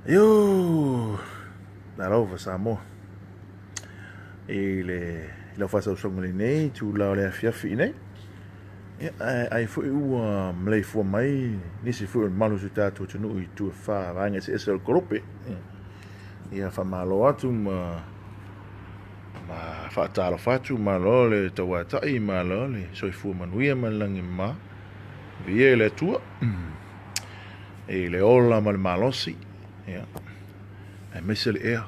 Yo, narova Samoa. Le fasa usonga nei tu la le fiafi nei. Ai fu ua mlei fu mai nisi fu malu su tatu tunu I tu fa vanga se esel korope. Ia fa malo atu ma fa talo fatu ma lo le tawatai ma lo le so fu manuia ma langi ma. Vie le tua. Le ola ma le malosi. Ia. Ai mesel ea.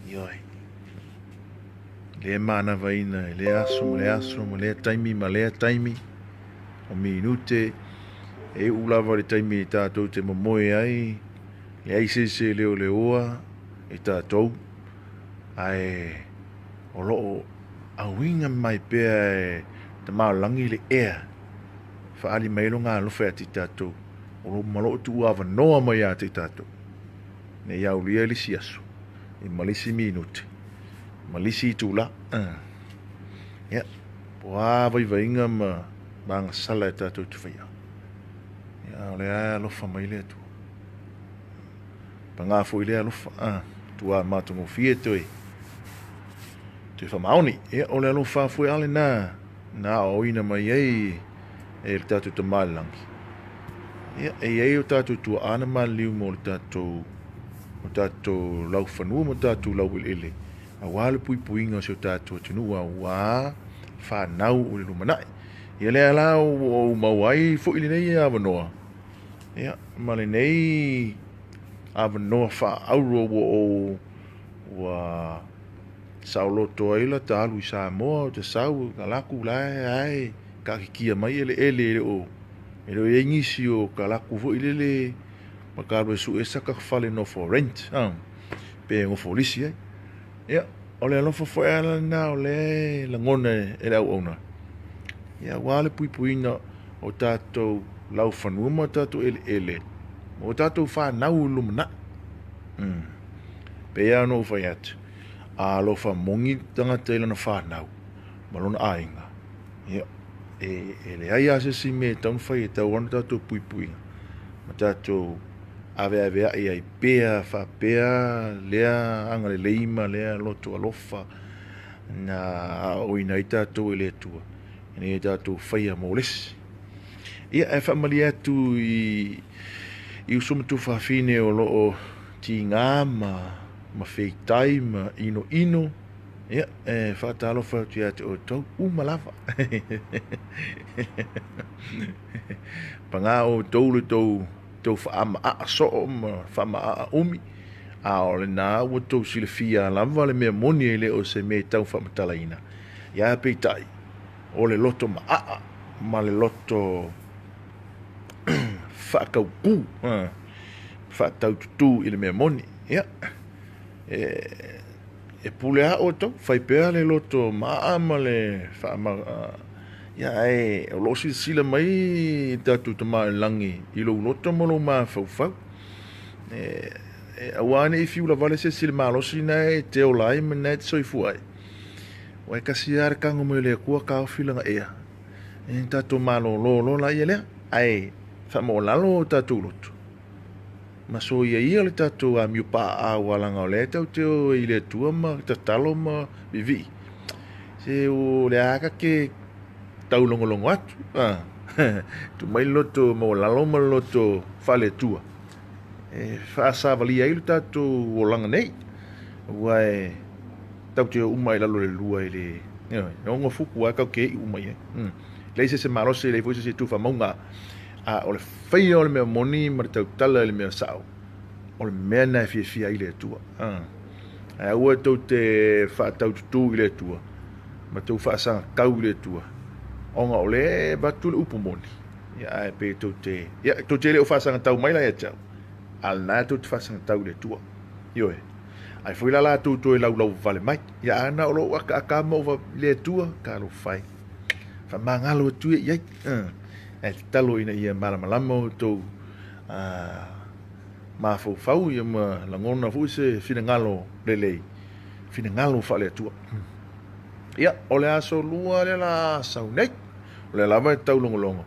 Ioi. Le mana vaina, le aso, le taimi, ma le taimi. O minute, e ulava le taimi e tātou te mamoe ai, le aisese leo le oa, e tātou. Ai, o loo, awinga mai pea e te maolangi le ea. Whaali mailo ngā luwhea ti tātou. O lo malo tu ava noa mai a te tātou. Ne iau lia lisi aso. E malisi minute. Malisi tula. Ya. Poa vai inga ma sala e tātou tu whaia. Ya, le aia lofa mai lea tu. Pa ngā fo I lea lofa. Tu a mātungo fie toi. Tu whamaoni. Ya, o lea lofa fo ale nā. Nā oina mai ei. E le tātou ta mālangi. Ya, e ei o tātou tu ana māliu mo le tātou. Mo tātou lau whanua mo tātou lau ele. A wale puinga se o tātou tunu wā whanau o le lumanai. Ia lea la o mawai fo ili nei awanoa. Ia, male nei awanoa wha auro o wa sauloto aila ta alu I Samoa te sau kalaku lai ai ka kikia mai ele o. Ele o ngisi o kalaku fo ili le makaru su saka fale no for rent. Pe ngofo lisi ai. Ia, o le alofa fo ala na o le langone e lau ona. Ia, wale puipuina o tātou lau whanua mo tātou ele. O tātou whanau lumana. Pea no whai atu. A alofa mongi tangata ila na whanau. Malona ainga. Ia, e le ai asesi me taun whai e tau wana tātou puipuina. Ma tātou ave ai pea fa pea lea anga le leima lea loto alofa na o ina I tātou le tua ina I tātou whaia moles ia e whamali atu I usumatu whawhine o loo ti ngā ma wheitai ma ino ia e whatalofa tu ia te o tau malava pa ngā o tau le tau whaama so whaama umi a o le nā ua tau sile fia lava le mea moni e le o se me tau whamatalaina ia peitai o le loto ma le loto whakauku whakatau tutu I le mea moni ia e pule a o tau whaipea le loto ma le whaama ia o lo sila mai tatu tama langi I lo loto mo lo ma fau awane I fiu la vale se sila malosi na te o lai me na te soifu ai wa kasi ar kango mo le kua ka filanga ea tatu malo lo la ia ai fa mo lalo tatu loto ma so ia le tatu a miu pa a walanga le tau te o I le tua ma tatalo ma vivi se o le aka ke tau longo atu tu mai loto mo lalo ma loto fale tua fa sa vali ai tatu o langa nei wai tau te umai lalo le lua I le ngo fuku wa ka ke umai le se marose le foise se tu fa monga a o le fai o le me moni ma tau tala le me sao o le me na fi ai le tua a ua tau te fa tau tu I le tua ma tau fa sa kau le tua onga ole batu le upumoni ya e pe tote ya tote le ufasa tau mai la ya tau al na tu fasa tau le tua yo ai foi la tu tu la vale mai ya na lo ka mo le tua ka lo fai fa mangalo tu ya e talo ina ia malamo to ma fau ia ma la ngona fu se fina ngalo le fina ngalo fa le tua ya ole aso lua le la saunei le lava tau longo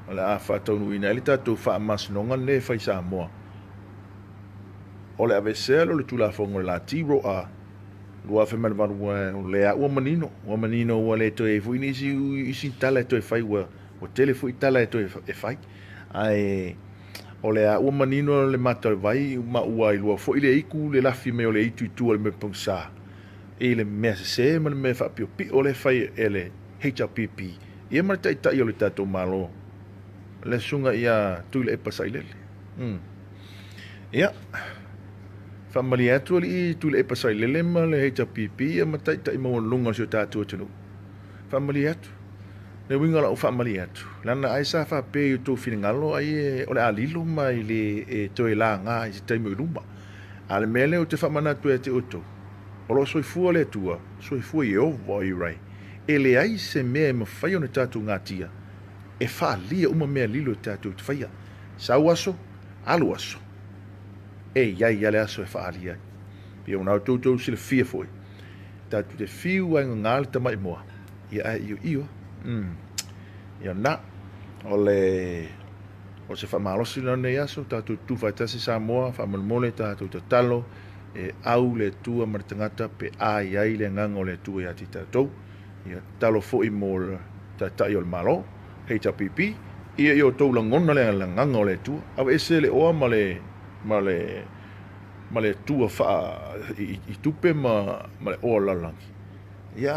le a whaatonu ina le tātou whaamasnonga le whai Samoa. O le avesea lo le tulafonga la tiro a lua whemana warua le a ua manino ua le to e fuini isi tala e to e whai ua o telefu i tala e to e whai. Ai o le a ua manino le mata vai ma ua i lua fo i le iku le lafi me o le itu itua le me pongsa. E le mea se ma le mea whaapio pi o le whai e le HRPP. Ia mara tai o le tātou malo. Le sunga ia tui le e pasai lele. Ia. Whamali atu ali tui le e pasai lele ma le HRPP. Ia ma tai maua lunga si o tātou atunu. Whamali atu. Le winga la o whamali atu. Lana ai sa whape i tō whiringalo ai e o le alilo mai le e toi la ngā i se taimo i luma. Ale mele o te whamana tu e te oto. O lo soifua le tua. Soifua i ovo i rai. E le ai se mea ma whai o na tātou ngā tia. E wha lia uma mea lilo tātou te whaia. Sau aso, alu aso. E iai ale aso e wha lia. Pia unau tōtou sila fia foi. Tātou te fiu ai ngāle tamai moa. Ia ai iyo. Ia na. O se wha malosi na nei aso. Tātou tu whaitasi sa moa. Wha malmole tātou te talo. E au le tua maritangata pe ai ai le ngango le tua ia ti tātou. Ia talo fo i mō tai o le malo. HRPP, ia i o tau langona le nganga o le tua. Awa ese le oa ma le tua wha i tupe ma le oa lalangi. Ia,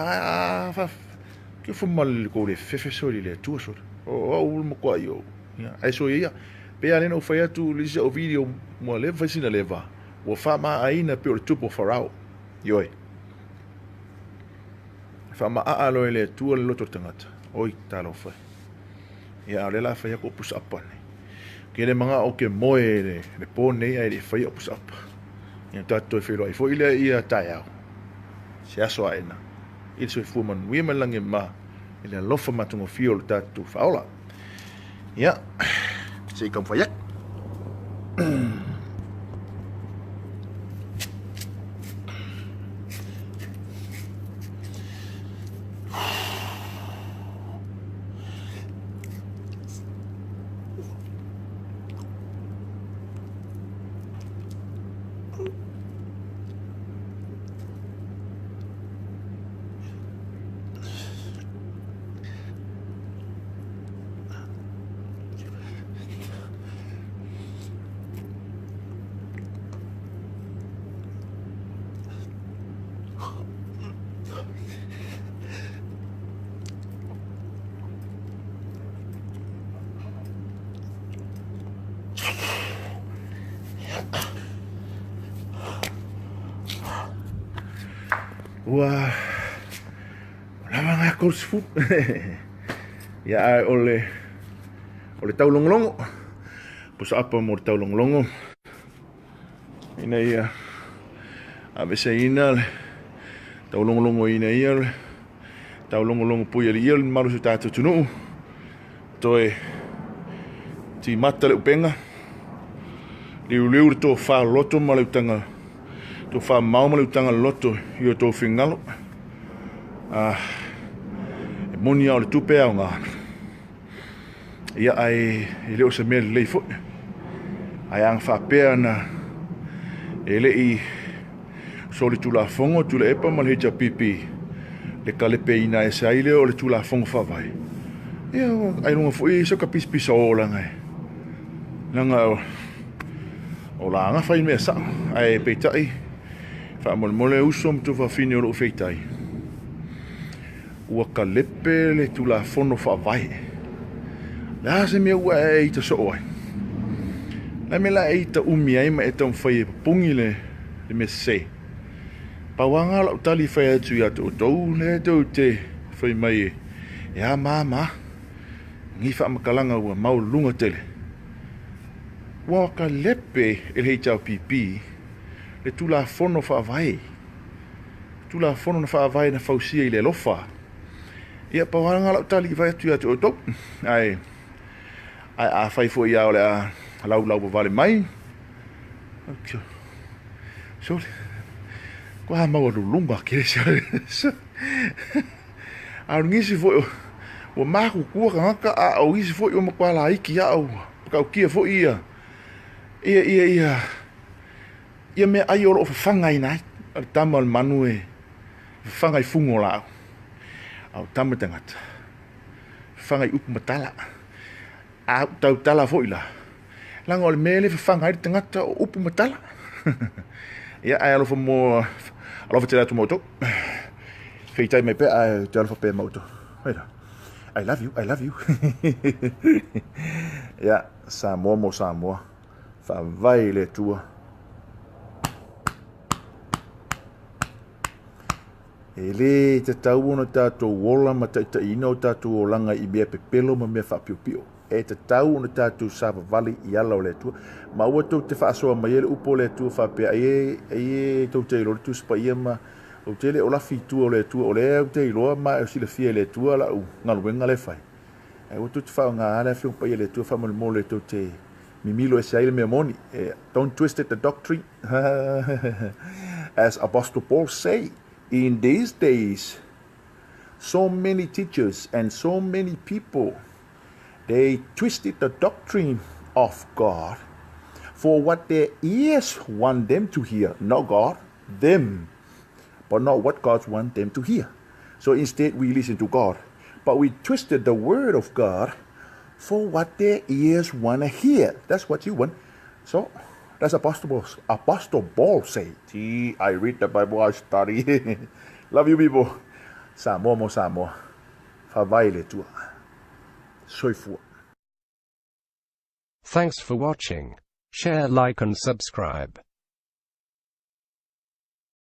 kia wha le kou le whewhe sori le tua sori. O ulma kua i o. Ai so ia, pea lena o whai atu lisa o video mua le whaisina le wa. Wa wha maa aina pe o le tupo wharao. Ioi. Wha maa aloe le tua le loto tangata. Oi, talo whai. Ia le la whai ako opus apa nei. Ke le mga o ke moe le pō nei ai le whai opus apa. Ia tātou e whero ai fo ile ia tai au. Se aso aena. Ile so e fuaman wia malange ma. Ile lofa matungo fio le tātou whaola. Ia. Se i kam whaiak. Wah, lama ngā kors food. Ia ole tau longolongo. Pusa apa mo tau longolongo. Ina ia. Avese ina le. Tau longolongo ina ia le. Tau longolongo pui ali ia le maru su tātou tunu. Toe ti mata le upenga. Liu to wha loto ma le utanga. To wha mauma le utanga loto i o tō whingalo. E moni au le tupe au ngā. Ia ai leo se mea lei fo. Ai ang whapea na e le i soli tula fongo tula epa ma le HRPP. Le kalepe ina e se ai leo le tula fongo whawai. Ia ai runga fo i so ka pisa o langa e. Langa o langa whai mea sa. Ai peitai. Whaamole uso mtu whawhine o lo wheitai. Ua ka lepe le tula fono whawai. Lea se mea ua e ita so oai. La me la e ita umi ai ma e tau whai e pungi le me se. Pawanga lau tali whai atu i atu o tau le tau te whai mai e. Ea mama. Ngi whaamakalanga ua mau lunga tele. Ua ka lepe e le HRPP. Le tula fono whaavai. Tula fono na whaavai na whausia i le lofa. Ia pawanga lau tali i vai atu i atu o tau. Ai a whai fo i au le a lau vale mai. Sole. Kua mau anu lunga kere sia. Au ngisi fo Ua maku kua ka ngaka a au isi fo i o makwala iki a au. Pakau kia fo ia. Ia mea ai oro o whawhanga i nai. Ar tama al manu e. Whawhanga i fungo la au. Au tama tangata. Whawhanga i upu matala. A tau tala fo i la. Langa o le mele whawhanga i tangata o upu matala. Ia ai alofa mo. Alofa te ratu moto. Wheitai me pe ai te alofa pe moto. Heira. I love you, I love you. Ia, Samoa mo Samoa. Whawai le tua. E le te tau ona tātou wola ma ta ina o tātou o langa i mea pepelo ma mea whapiopio. E te tau ona tātou sāwa vali i ala o le tua. Ma ua tau te whaasoa mai ele upo le tua whapea. E tau te ilo le tu spa ia ma. O tele o la fitu o le tua o le au te iloa ma o sila fia le tua la u ngaluenga le fai. E o tutu whao ngā ala whiong pa ia le tua whamole mo le tau te mimilo e saile mea moni. Don't twist it the doctrine. As Apostle Paul say, in these days, so many teachers and so many people, they twisted the doctrine of God for what their ears want them to hear. Not God, them. But not what God wants them to hear. So instead we listen to God. But we twisted the word of God for what their ears want to hear. That's what you want. So that's Apostle Paul say. Gee, I read the Bible, I study. Love you people. Samoa mo Samoa. Whawai le tua. Soifua. Thanks for watching. Share, like and subscribe.